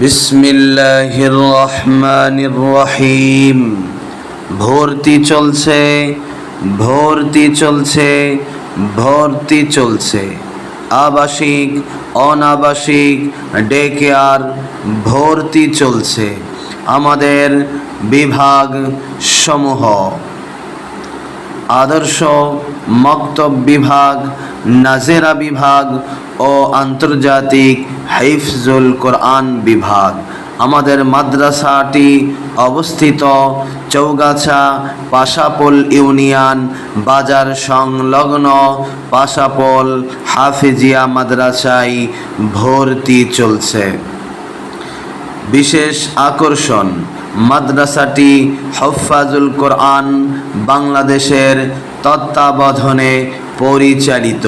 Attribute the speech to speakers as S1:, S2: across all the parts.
S1: বিসমিল্লাহির রহমানির রহিম। ভর্তি চলছে, ভর্তি চলছে, ভর্তি চলছে। আবাসিক, অনাবাসিক, ডে কেয়ার ভর্তি চলছে। আমাদের বিভাগ সমূহ: আদর্শ মক্তব বিভাগ, নাজেরা বিভাগ ও আন্তর্জাতিক হিফজুল কোরআন বিভাগ। আমাদের মাদ্রাসাটি অবস্থিত চৌগাছা পাশাপোল ইউনিয়ন বাজার সংলগ্ন পাশাপোল হাফিজিয়া মাদ্রাসায় ভর্তি চলছে। বিশেষ আকর্ষণ: মাদ্রাসাটি হুফাজুল কোরআন বাংলাদেশের তত্ত্বাবধানে পরিচালিত।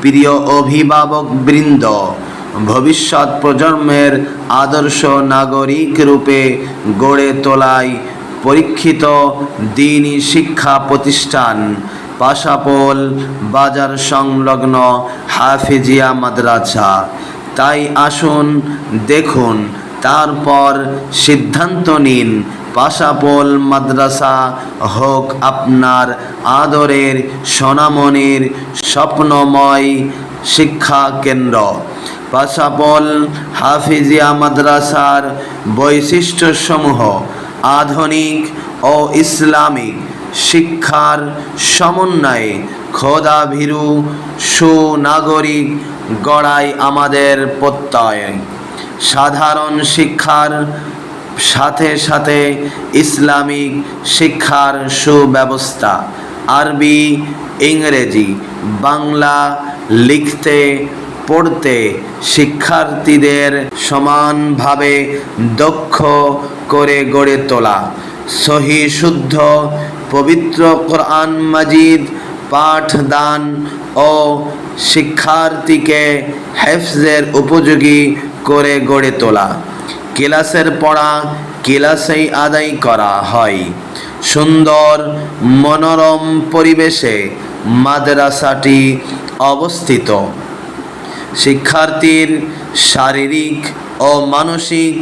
S1: প্রিয় অভিভাবক বৃন্দ, ভবিষ্যৎ প্রজন্মের আদর্শ নাগরিক রূপে গড়ে তোলায় পরীক্ষিত দ্বীনি শিক্ষা প্রতিষ্ঠান পাশাপোল বাজার সংলগ্ন হাফিজিয়া মাদ্রাসা। তাই আসুন, দেখুন, তারপর সিদ্ধান্ত নিন। পাশাপোল মাদ্রাসা হোক আপনার আদরের সোনামণির স্বপ্নময় শিক্ষা কেন্দ্র। পাশাপোল হাফিজিয়া মাদ্রাসার বৈশিষ্ট্যসমূহ: আধুনিক ও ইসলামিক শিক্ষার সমন্বয়ে খোদাভীরু সুনাগরিক গড়াই আমাদের প্রত্যয়। সাধারণ শিক্ষার সাথে সাথে ইসলামিক শিক্ষার সুব্যবস্থা। আরবি, ইংরেজি, বাংলা লিখতে পড়তে শিক্ষার্থীদের সমানভাবে দক্ষ করে গড়ে তোলা। সহিহ শুদ্ধ পবিত্র কোরআন মাজিদ পাঠদান ও শিক্ষার্থীকে হেফজের উপযোগী করে গড়ে তোলা। ক্লাসের পড়া ক্লাসেই আদায় করা হয়। সুন্দর মনোরম পরিবেশে মাদ্রাসাটি অবস্থিত। শিক্ষার্থীর শারীরিক ও মানসিক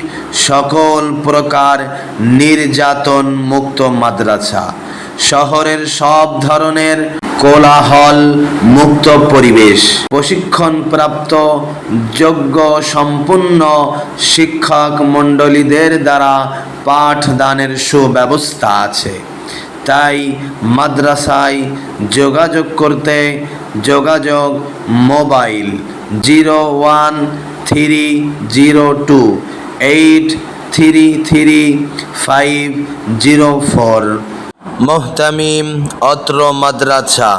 S1: সকল প্রকার নির্যাতন মুক্ত মাদ্রাসা। শহরের সব ধরনের কোলাহল মুক্ত পরিবেশ। প্রশিক্ষণপ্রাপ্ত যোগ্য সম্পন্ন শিক্ষক মণ্ডলীদের দ্বারা পাঠদানের সুব্যবস্থা আছে। তাই মাদ্রাসায় যোগাযোগ করতে যোগাযোগ মোবাইল 01302833504। মুহতামিম অত্র মাদ্রাসা।